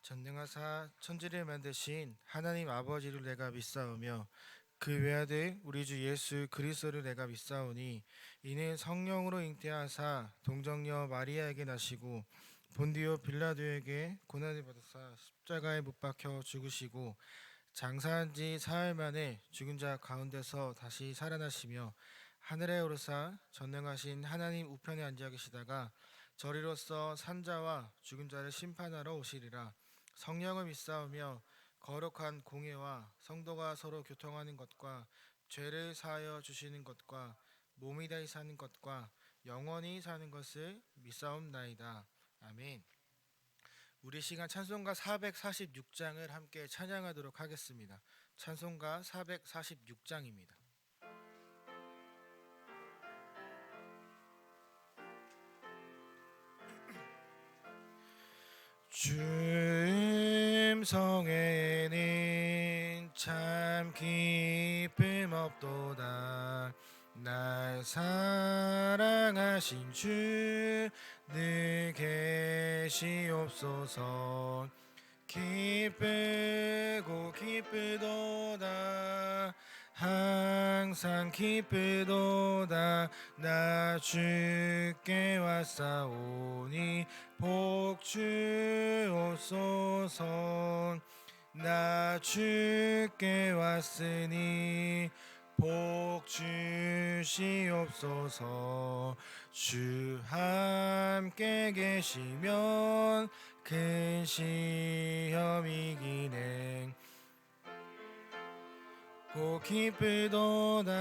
전능하사 천지를 만드신 하나님 아버지를 내가 믿사오며 그 외아들 우리 주 예수 그리스도를 내가 믿사오니 이는 성령으로 잉태하사 동정녀 마리아에게 나시고 본디오 빌라도에게 고난을 받으사 십자가에 못 박혀 죽으시고 장사한 지 사흘 만에 죽은 자 가운데서 다시 살아나시며 하늘에 오르사 전능하신 하나님 우편에 앉아 계시다가 저리로서 산자와 죽은 자를 심판하러 오시리라. 성령을 믿사오며 거룩한 공예와 성도가 서로 교통하는 것과 죄를 사하여 주시는 것과 몸이 다히 사는 것과 영원히 사는 것을 믿사옵나이다. 아멘. 우리 시간 찬송가 446장을 함께 찬양하도록 하겠습니다. 찬송가 446장입니다. 주 음성에는 참 기쁨 없도다. 날 사랑하신 주 늘 계시옵소서. 기쁘고 기쁘도다. 항상 기쁘도다. 나 주께 왔사오니 복 주옵소서. 나 주께 왔으니 복 주시옵소서. 주 함께 계시면 큰 시험 이기네. 고 기쁘도다.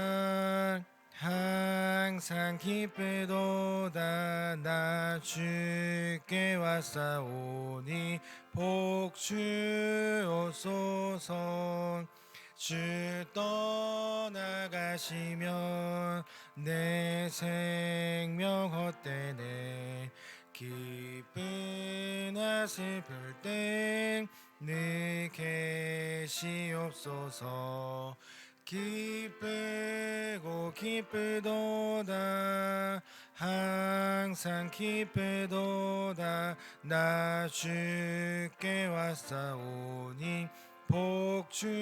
항상 기쁘도다. 나 주께 왔사오니 복 주옵소서. 주 떠나가시면 내 생명 헛되네. 기쁘나 슬플 때 늘 계시옵소서. 기쁘고 기쁘도다. 항상 기쁘도다. 나 주께 왔사오니 복 주옵소서.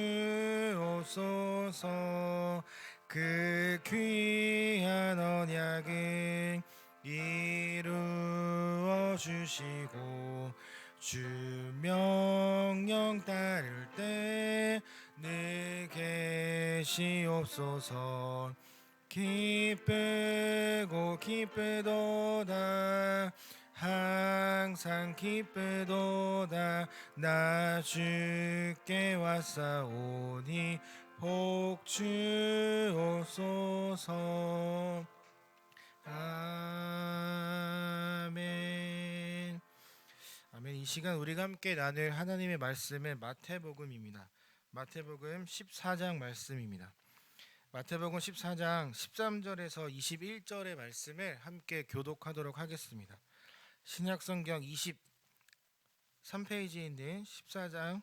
그 귀한 언약을 이루어 주시고 주 명령 따를 때 늘 계시옵소서. 기쁘고 기쁘도다. 항상 기쁘도다. 나 주께 왔사오니 복 주옵소서. 아멘. 아멘. 이 시간 우리가 함께 나눌 하나님의 말씀은 마태복음입니다. 마태복음 14장 말씀입니다. 마태복음 14장 13절에서 21절의 말씀을 함께 교독하도록 하겠습니다. 신약성경 23페이지에 있는 14장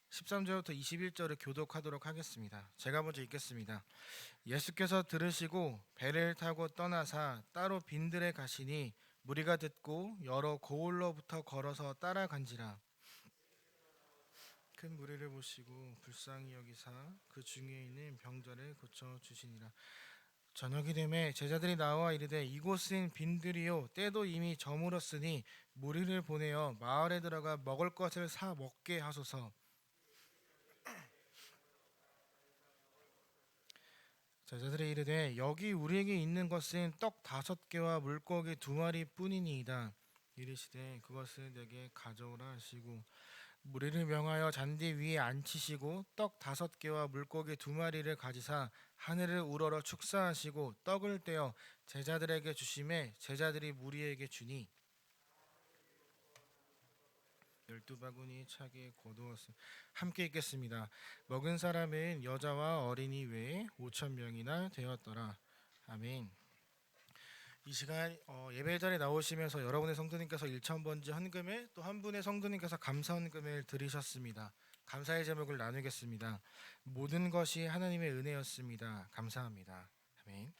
13절부터 21절을 교독하도록 하겠습니다. 제가 먼저 읽겠습니다. 예수께서 들으시고 배를 타고 떠나사 따로 빈들에 가시니 무리가 듣고 여러 고을로부터 걸어서 따라간지라. 큰 무리를 보시고 불쌍히 여기사 그 중에 있는 병자를 고쳐 주시니라. 저녁이 되매 제자들이 나와 이르되 이곳은 빈들이요 때도 이미 저물었으니 무리를 보내어 마을에 들어가 먹을 것을 사 먹게 하소서. 제자들이 이르되 여기 우리에게 있는 것은 떡 5개와 물고기 2마리뿐이니이다. 이르시되 그것을 내게 가져오라 하시고 무리를 명하여 잔디 위에 앉히시고 떡 5개와 물고기 2마리를 가지사 하늘을 우러러 축사하시고 떡을 떼어 제자들에게 주시매 제자들이 무리에게 주니 12바구니 차게 거두었으니. 함께 읽겠습니다. 먹은 사람은 여자와 어린이 외에 5,000명이나 되었더라. 아멘. 이 시간 예배 자리에 나오시면서 여러분의 성도님께서 1,000번째 헌금을 또 한 분의 성도님께서 감사 헌금을 드리셨습니다. 감사의 제목을 나누겠습니다. 모든 것이 하나님의 은혜였습니다. 감사합니다. 아멘.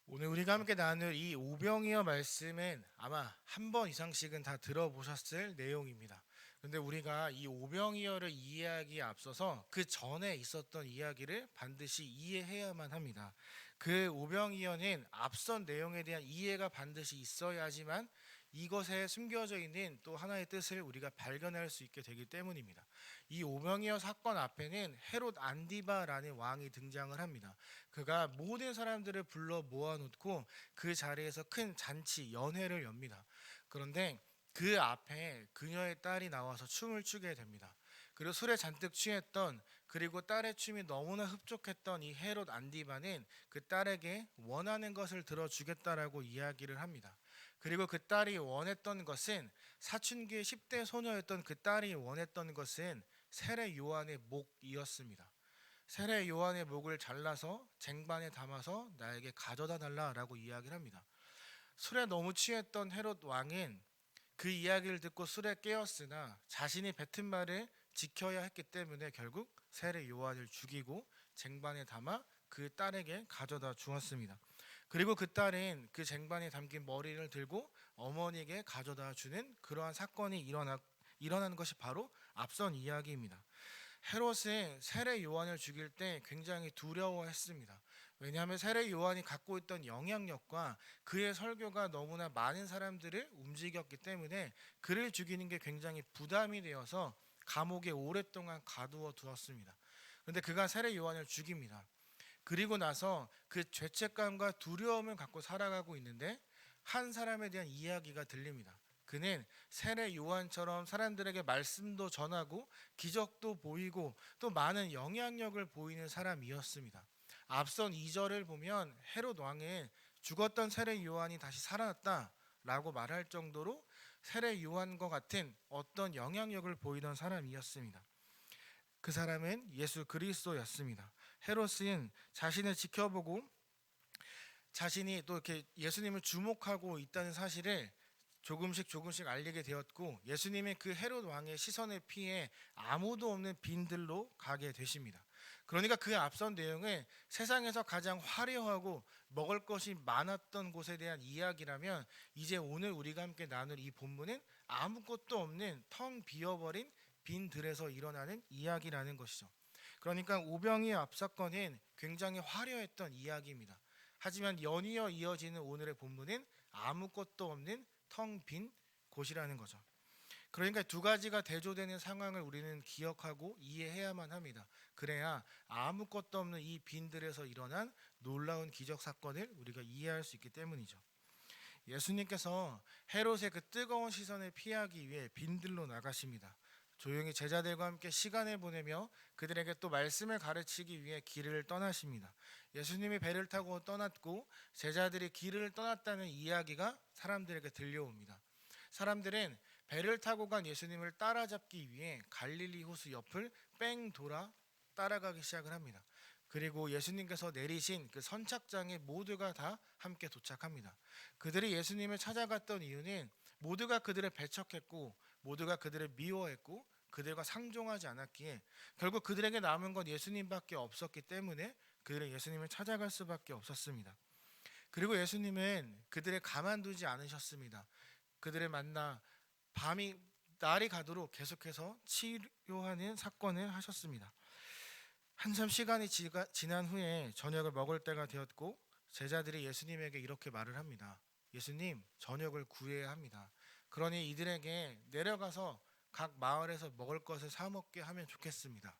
오늘 우리가 함께 나눌 이 오병이어 말씀은 아마 한 번 이상씩은 다 들어보셨을 내용입니다. 근데 우리가 이 오병이어를 이해하기에 앞서서 그 전에 있었던 이야기를 반드시 이해해야만 합니다. 그 오병이어는 앞선 내용에 대한 이해가 반드시 있어야지만 이것에 숨겨져 있는 또 하나의 뜻을 우리가 발견할 수 있게 되기 때문입니다. 이 오병이어 사건 앞에는 헤롯 안디바라는 왕이 등장을 합니다. 그가 모든 사람들을 불러 모아놓고 그 자리에서 큰 잔치, 연회를 엽니다. 그런데 그 앞에 그녀의 딸이 나와서 춤을 추게 됩니다. 그리고 술에 잔뜩 취했던, 그리고 딸의 춤이 너무나 흡족했던 이 헤롯 안디바는 그 딸에게 원하는 것을 들어주겠다라고 이야기를 합니다. 그리고 그 딸이 원했던 것은, 사춘기의 10대 소녀였던 그 딸이 원했던 것은 세례 요한의 목이었습니다. 세례 요한의 목을 잘라서 쟁반에 담아서 나에게 가져다 달라라고 이야기를 합니다. 술에 너무 취했던 헤롯 왕은 그 이야기를 듣고 술에 깨었으나 자신이 뱉은 말을 지켜야 했기 때문에 결국 세례 요한을 죽이고 쟁반에 담아 그 딸에게 가져다 주었습니다. 그리고 그 딸은 그 쟁반에 담긴 머리를 들고 어머니에게 가져다 주는 그러한 사건이 일어나는 것이 바로 앞선 이야기입니다. 헤롯은 세례 요한을 죽일 때 굉장히 두려워했습니다. 왜냐하면 세례 요한이 갖고 있던 영향력과 그의 설교가 너무나 많은 사람들을 움직였기 때문에 그를 죽이는 게 굉장히 부담이 되어서 감옥에 오랫동안 가두어 두었습니다. 그런데 그가 세례 요한을 죽입니다. 그리고 나서 그 죄책감과 두려움을 갖고 살아가고 있는데 한 사람에 대한 이야기가 들립니다. 그는 세례 요한처럼 사람들에게 말씀도 전하고 기적도 보이고 또 많은 영향력을 보이는 사람이었습니다. 앞선 2절을 보면 헤롯 왕은 죽었던 세례 요한이 다시 살아났다라고 말할 정도로 세례 요한과 같은 어떤 영향력을 보이던 사람이었습니다. 그 사람은 예수 그리스도였습니다. 헤롯은 자신을 지켜보고 자신이 또 이렇게 예수님을 주목하고 있다는 사실을 조금씩 알리게 되었고, 예수님의 그 헤롯 왕의 시선을 피해 아무도 없는 빈들로 가게 되십니다. 그러니까 그 앞선 내용은 세상에서 가장 화려하고 먹을 것이 많았던 곳에 대한 이야기라면, 이제 오늘 우리가 함께 나눌 이 본문은 아무것도 없는 텅 비어버린 빈들에서 일어나는 이야기라는 것이죠. 그러니까 오병이의 앞사건은 굉장히 화려했던 이야기입니다. 하지만 연이어 이어지는 오늘의 본문은 아무것도 없는 텅 빈 곳이라는 거죠. 그러니까 두 가지가 대조되는 상황을 우리는 기억하고 이해해야만 합니다. 그래야 아무것도 없는 이 빈들에서 일어난 놀라운 기적 사건을 우리가 이해할 수 있기 때문이죠. 예수님께서 헤롯의 그 뜨거운 시선을 피하기 위해 빈들로 나가십니다. 조용히 제자들과 함께 시간을 보내며 그들에게 또 말씀을 가르치기 위해 길을 떠나십니다. 예수님이 배를 타고 떠났고 제자들이 길을 떠났다는 이야기가 사람들에게 들려옵니다. 사람들은 배를 타고 간 예수님을 따라잡기 위해 갈릴리 호수 옆을 뺑 돌아 따라가기 시작을 합니다. 그리고 예수님께서 내리신 그 선착장에 모두가 다 함께 도착합니다. 그들이 예수님을 찾아갔던 이유는 모두가 그들을 배척했고 모두가 그들을 미워했고 그들과 상종하지 않았기에 결국 그들에게 남은 건 예수님밖에 없었기 때문에 그들은 예수님을 찾아갈 수밖에 없었습니다. 그리고 예수님은 그들을 가만두지 않으셨습니다. 그들을 만나 날이 가도록 계속해서 치료하는 사건을 하셨습니다. 한참 시간이 지난 후에 저녁을 먹을 때가 되었고 제자들이 예수님에게 이렇게 말을 합니다. 예수님, 저녁을 구해야 합니다. 그러니 이들에게 내려가서 각 마을에서 먹을 것을 사 먹게 하면 좋겠습니다.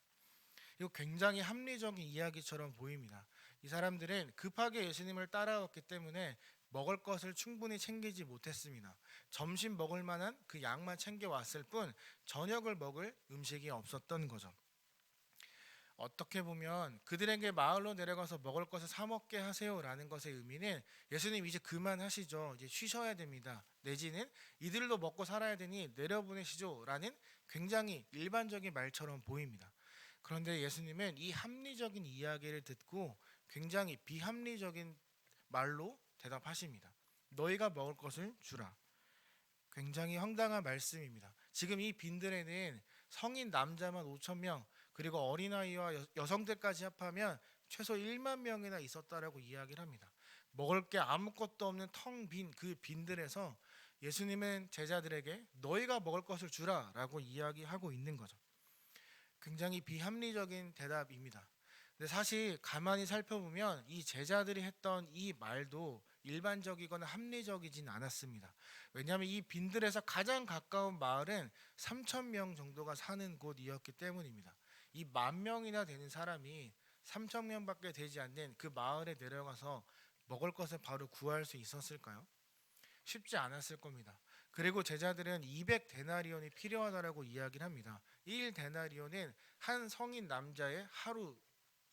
이거 굉장히 합리적인 이야기처럼 보입니다. 이 사람들은 급하게 예수님을 따라왔기 때문에 먹을 것을 충분히 챙기지 못했습니다. 점심 먹을 만한 그 양만 챙겨왔을 뿐 저녁을 먹을 음식이 없었던 거죠. 어떻게 보면 그들에게 마을로 내려가서 먹을 것을 사 먹게 하세요라는 것의 의미는 예수님 이제 그만하시죠. 이제 쉬셔야 됩니다. 내지는 이들도 먹고 살아야 되니 내려보내시죠라는 굉장히 일반적인 말처럼 보입니다. 그런데 예수님은 이 합리적인 이야기를 듣고 굉장히 비합리적인 말로 대답하십니다. 너희가 먹을 것을 주라. 굉장히 황당한 말씀입니다. 지금 이 빈들에는 성인 남자만 5천 명 그리고 어린아이와 여성들까지 합하면 최소 1만 명이나 있었다라고 이야기를 합니다. 먹을 게 아무것도 없는 텅 빈 그 빈들에서 예수님은 제자들에게 너희가 먹을 것을 주라라고 이야기하고 있는 거죠. 굉장히 비합리적인 대답입니다. 근데 사실 가만히 살펴보면 이 제자들이 했던 이 말도 일반적이거나 합리적이진 않았습니다. 왜냐하면 이 빈들에서 가장 가까운 마을은 3천 명 정도가 사는 곳이었기 때문입니다. 이 10,000명이나 되는 사람이 3천 명밖에 되지 않는 그 마을에 내려가서 먹을 것을 바로 구할 수 있었을까요? 쉽지 않았을 겁니다. 그리고 제자들은 200데나리온이 필요하다라고 이야기를 합니다. 1데나리온은 한 성인 남자의 하루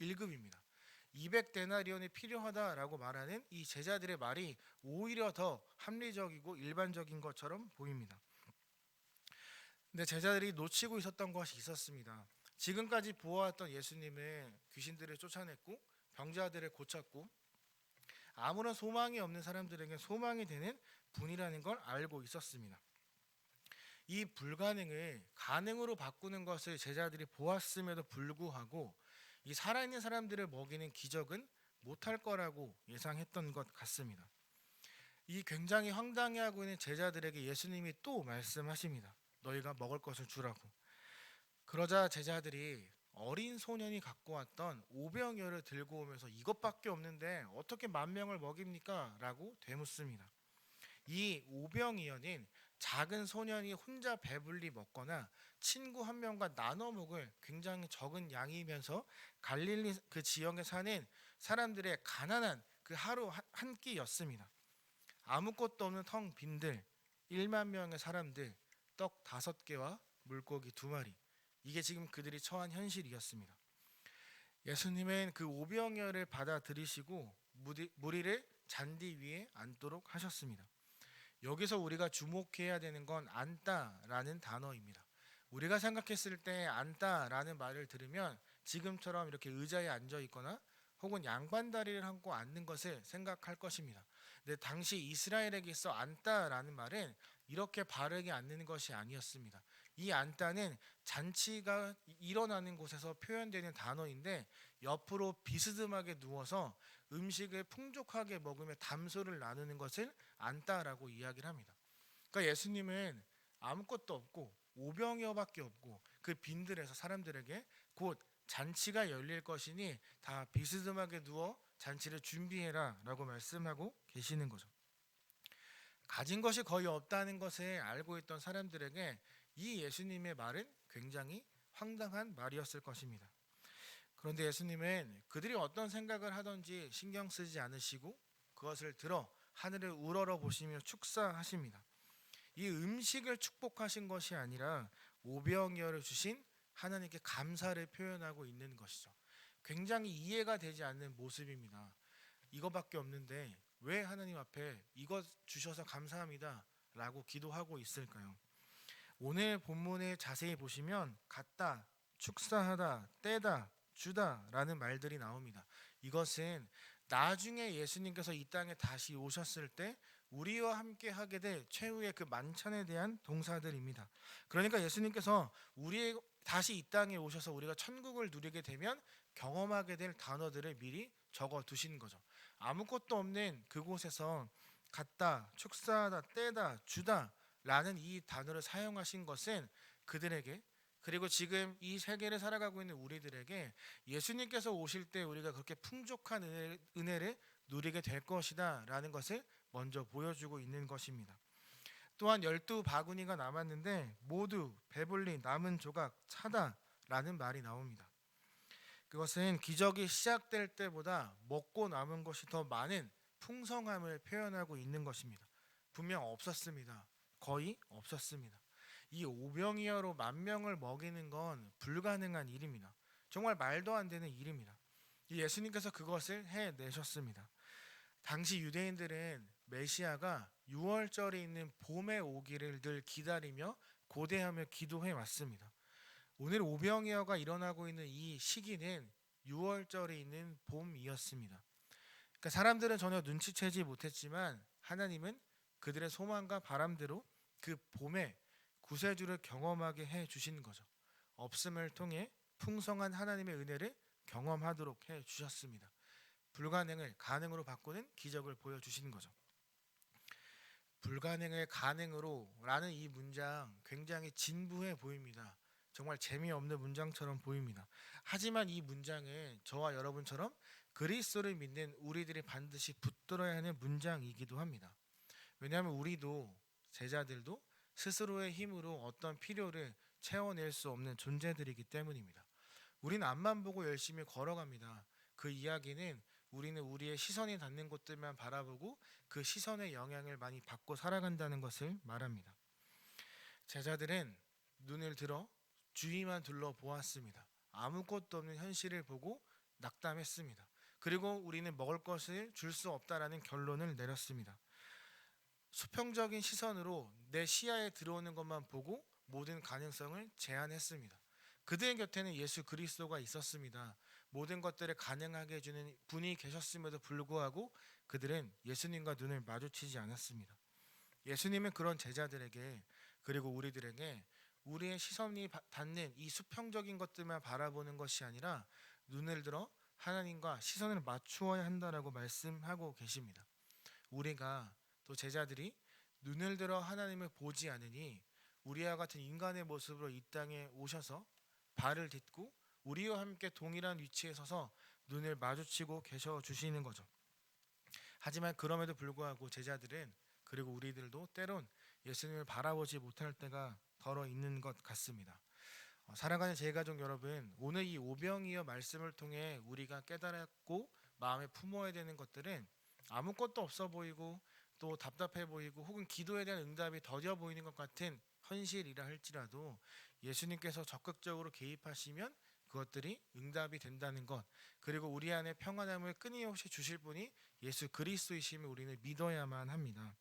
1급입니다. 200데나리온이 필요하다라고 말하는 이 제자들의 말이 오히려 더 합리적이고 일반적인 것처럼 보입니다. 근데 제자들이 놓치고 있었던 것이 있었습니다. 지금까지 보아왔던 예수님은 귀신들을 쫓아냈고 병자들을 고쳤고 아무런 소망이 없는 사람들에게 소망이 되는 분이라는 걸 알고 있었습니다. 이 불가능을 가능으로 바꾸는 것을 제자들이 보았음에도 불구하고 이 살아있는 사람들을 먹이는 기적은 못할 거라고 예상했던 것 같습니다. 이 굉장히 황당해하고 있는 제자들에게 예수님이 또 말씀하십니다. 너희가 먹을 것을 주라고. 그러자 제자들이 어린 소년이 갖고 왔던 오병이어를 들고 오면서 이것밖에 없는데 어떻게 10,000명을 먹입니까? 라고 되묻습니다. 이 오병이어는 작은 소년이 혼자 배불리 먹거나 친구 한 명과 나눠 먹을 굉장히 적은 양이면서 갈릴리 그 지역에 사는 사람들의 가난한 그 하루 한 끼였습니다. 아무것도 없는 텅 빈들 1만 명의 사람들 떡 5개와 물고기 2마리 이게 지금 그들이 처한 현실이었습니다. 예수님은 그 오병이어를 받아들이시고 무리를 잔디 위에 앉도록 하셨습니다. 여기서 우리가 주목해야 되는 건 앉다라는 단어입니다. 우리가 생각했을 때 앉다라는 말을 들으면 지금처럼 이렇게 의자에 앉아 있거나 혹은 양반다리를 하고 앉는 것을 생각할 것입니다. 근데 당시 이스라엘에게서 앉다라는 말은 이렇게 바르게 앉는 것이 아니었습니다. 이 앉다는 잔치가 일어나는 곳에서 표현되는 단어인데 옆으로 비스듬하게 누워서 음식을 풍족하게 먹으며 담소를 나누는 것을 앉다라고 이야기를 합니다. 그러니까 예수님은 아무것도 없고 오병이어밖에 없고 그 빈들에서 사람들에게 곧 잔치가 열릴 것이니 다 비스듬하게 누워 잔치를 준비해라 라고 말씀하고 계시는 거죠. 가진 것이 거의 없다는 것을 알고 있던 사람들에게 이 예수님의 말은 굉장히 황당한 말이었을 것입니다. 그런데 예수님은 그들이 어떤 생각을 하던지 신경 쓰지 않으시고 그것을 들어 하늘을 우러러 보시며 축사하십니다. 이 음식을 축복하신 것이 아니라 오병이어를 주신 하나님께 감사를 표현하고 있는 것이죠. 굉장히 이해가 되지 않는 모습입니다. 이거밖에 없는데 왜 하나님 앞에 이것 주셔서 감사합니다 라고 기도하고 있을까요? 오늘 본문을 자세히 보시면 갖다, 축사하다, 떼다, 주다 라는 말들이 나옵니다. 이것은 나중에 예수님께서 이 땅에 다시 오셨을 때 우리와 함께 하게 될 최후의 그 만찬에 대한 동사들입니다. 그러니까 예수님께서 우리 다시 이 땅에 오셔서 우리가 천국을 누리게 되면 경험하게 될 단어들을 미리 적어 두신 거죠. 아무것도 없는 그곳에서 갖다, 축사하다, 떼다, 주다 라는 이 단어를 사용하신 것은 그들에게 그리고 지금 이 세계를 살아가고 있는 우리들에게 예수님께서 오실 때 우리가 그렇게 풍족한 은혜를 누리게 될 것이다 라는 것을 먼저 보여주고 있는 것입니다. 또한 12바구니가 남았는데 모두 배불리 남은 조각 차다 라는 말이 나옵니다. 그것은 기적이 시작될 때보다 먹고 남은 것이 더 많은 풍성함을 표현하고 있는 것입니다. 분명 없었습니다. 거의 없었습니다. 이 오병이어로 10,000명을 먹이는 건 불가능한 일입니다. 정말 말도 안 되는 일입니다. 예수님께서 그것을 해내셨습니다. 당시 유대인들은 메시아가 6월절에 있는 봄에 오기를 늘 기다리며 고대하며 기도해 왔습니다. 오늘 오병이어가 일어나고 있는 이 시기는 6월절에 있는 봄이었습니다. 그러니까 사람들은 전혀 눈치채지 못했지만 하나님은 그들의 소망과 바람대로 그 봄에 구세주를 경험하게 해 주신 거죠. 없음을 통해 풍성한 하나님의 은혜를 경험하도록 해 주셨습니다. 불가능을 가능으로 바꾸는 기적을 보여주신 거죠. 불가능을 가능으로 라는 이 문장 굉장히 진부해 보입니다. 정말 재미없는 문장처럼 보입니다. 하지만 이 문장은 저와 여러분처럼 그리스도를 믿는 우리들이 반드시 붙들어야 하는 문장이기도 합니다. 왜냐하면 우리도 제자들도 스스로의 힘으로 어떤 필요를 채워낼 수 없는 존재들이기 때문입니다. 우리는 앞만 보고 열심히 걸어갑니다. 그 이야기는 우리는 우리의 시선이 닿는 곳들만 바라보고 그 시선의 영향을 많이 받고 살아간다는 것을 말합니다. 제자들은 눈을 들어 주위만 둘러보았습니다. 아무것도 없는 현실을 보고 낙담했습니다. 그리고 우리는 먹을 것을 줄 수 없다라는 결론을 내렸습니다. 수평적인 시선으로 내 시야에 들어오는 것만 보고 모든 가능성을 제한했습니다. 그들의 곁에는 예수 그리스도가 있었습니다. 모든 것들을 가능하게 해주는 분이 계셨음에도 불구하고 그들은 예수님과 눈을 마주치지 않았습니다. 예수님은 그런 제자들에게 그리고 우리들에게 우리의 시선이 닿는 이 수평적인 것들만 바라보는 것이 아니라 눈을 들어 하나님과 시선을 맞추어야 한다라고 말씀하고 계십니다. 우리가 또 제자들이 눈을 들어 하나님을 보지 않으니 우리와 같은 인간의 모습으로 이 땅에 오셔서 발을 딛고 우리와 함께 동일한 위치에 서서 눈을 마주치고 계셔 주시는 거죠. 하지만 그럼에도 불구하고 제자들은 그리고 우리들도 때론 예수님을 바라보지 못할 때가 덜어 있는 것 같습니다. 사랑하는 제가족 여러분, 오늘 이 오병이어 말씀을 통해 우리가 깨달았고 마음에 품어야 되는 것들은 아무것도 없어 보이고 또 답답해 보이고 혹은 기도에 대한 응답이 더뎌 보이는 것 같은 현실이라 할지라도 예수님께서 적극적으로 개입하시면 그것들이 응답이 된다는 것, 그리고 우리 안에 평안함을 끊임없이 주실 분이 예수 그리스도이심을 우리는 믿어야만 합니다.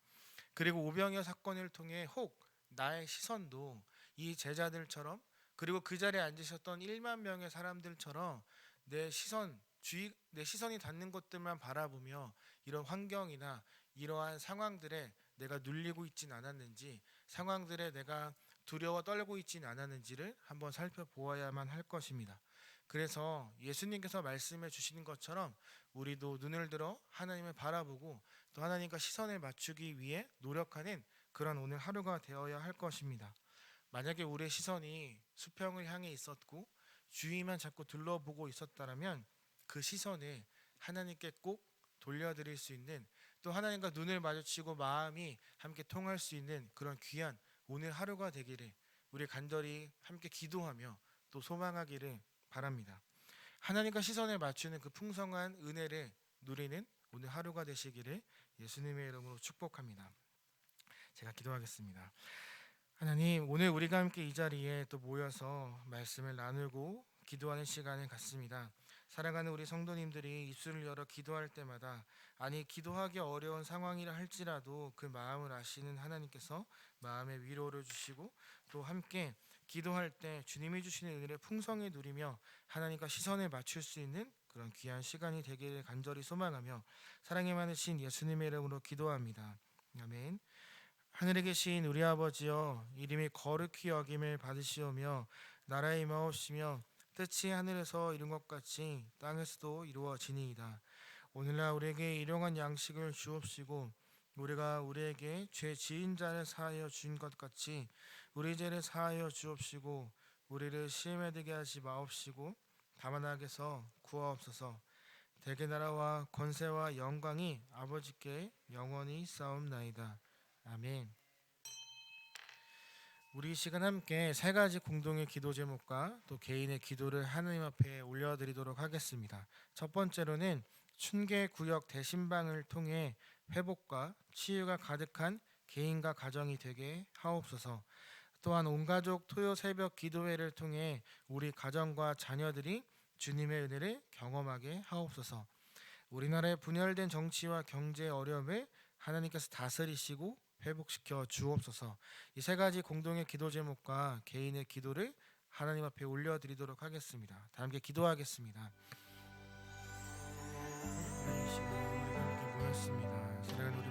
그리고 오병이어 사건을 통해 혹 나의 시선도 이 제자들처럼 그리고 그 자리에 앉으셨던 1만 명의 사람들처럼 내 시선이 닿는 것들만 바라보며 이런 환경이나 이러한 상황들에 내가 눌리고 있진 않았는지, 상황들에 내가 두려워 떨고 있진 않았는지를 한번 살펴보아야만 할 것입니다. 그래서 예수님께서 말씀해 주시는 것처럼 우리도 눈을 들어 하나님을 바라보고 또 하나님과 시선을 맞추기 위해 노력하는 그런 오늘 하루가 되어야 할 것입니다. 만약에 우리의 시선이 수평을 향해 있었고 주위만 자꾸 둘러보고 있었다면 그 시선을 하나님께 꼭 돌려드릴 수 있는, 또 하나님과 눈을 마주치고 마음이 함께 통할 수 있는 그런 귀한 오늘 하루가 되기를 우리 간절히 함께 기도하며 또 소망하기를 바랍니다. 하나님과 시선을 맞추는 그 풍성한 은혜를 누리는 오늘 하루가 되시기를 예수님의 이름으로 축복합니다. 제가 기도하겠습니다. 하나님, 오늘 우리가 함께 이 자리에 또 모여서 말씀을 나누고 기도하는 시간을 갖습니다. 사랑하는 우리 성도님들이 입술을 열어 기도할 때마다, 아니 기도하기 어려운 상황이라 할지라도 그 마음을 아시는 하나님께서 마음의 위로를 주시고 또 함께 기도할 때 주님이 주시는 은혜를 풍성히 누리며 하나님과 시선을 맞출 수 있는 그런 귀한 시간이 되기를 간절히 소망하며 사랑이 많으신 예수님의 이름으로 기도합니다. 아멘. 하늘에 계신 우리 아버지여, 이름이 거룩히 여김을 받으시오며 나라의 임하옵시며 뜻이 하늘에서 이룬 것 같이 땅에서도 이루어지니이다. 오늘날 우리에게 일용할 양식을 주옵시고 우리가 우리에게 죄 지은 자를 사하여 준 것 같이 우리 죄를 사하여 주옵시고 우리를 시험에 들게 하지 마옵시고 다만 악에서 구하옵소서. 대개 나라와 권세와 영광이 아버지께 영원히 싸움나이다. 아멘. 우리 이 시간 함께 세 가지 공동의 기도 제목과 또 개인의 기도를 하나님 앞에 올려드리도록 하겠습니다. 첫 번째로는 춘계 구역 대신방을 통해 회복과 치유가 가득한 개인과 가정이 되게 하옵소서. 또한 온가족 토요 새벽 기도회를 통해 우리 가정과 자녀들이 주님의 은혜를 경험하게 하옵소서. 우리나라의 분열된 정치와 경제 어려움을 하나님께서 다스리시고 회복시켜 주옵소서. 이 세 가지 공동의 기도 제목과 개인의 기도를 하나님 앞에 올려드리도록 하겠습니다. 다 함께 기도하겠습니다. 이 시간에 우리가 함께 모였습니다. 사랑하는 우리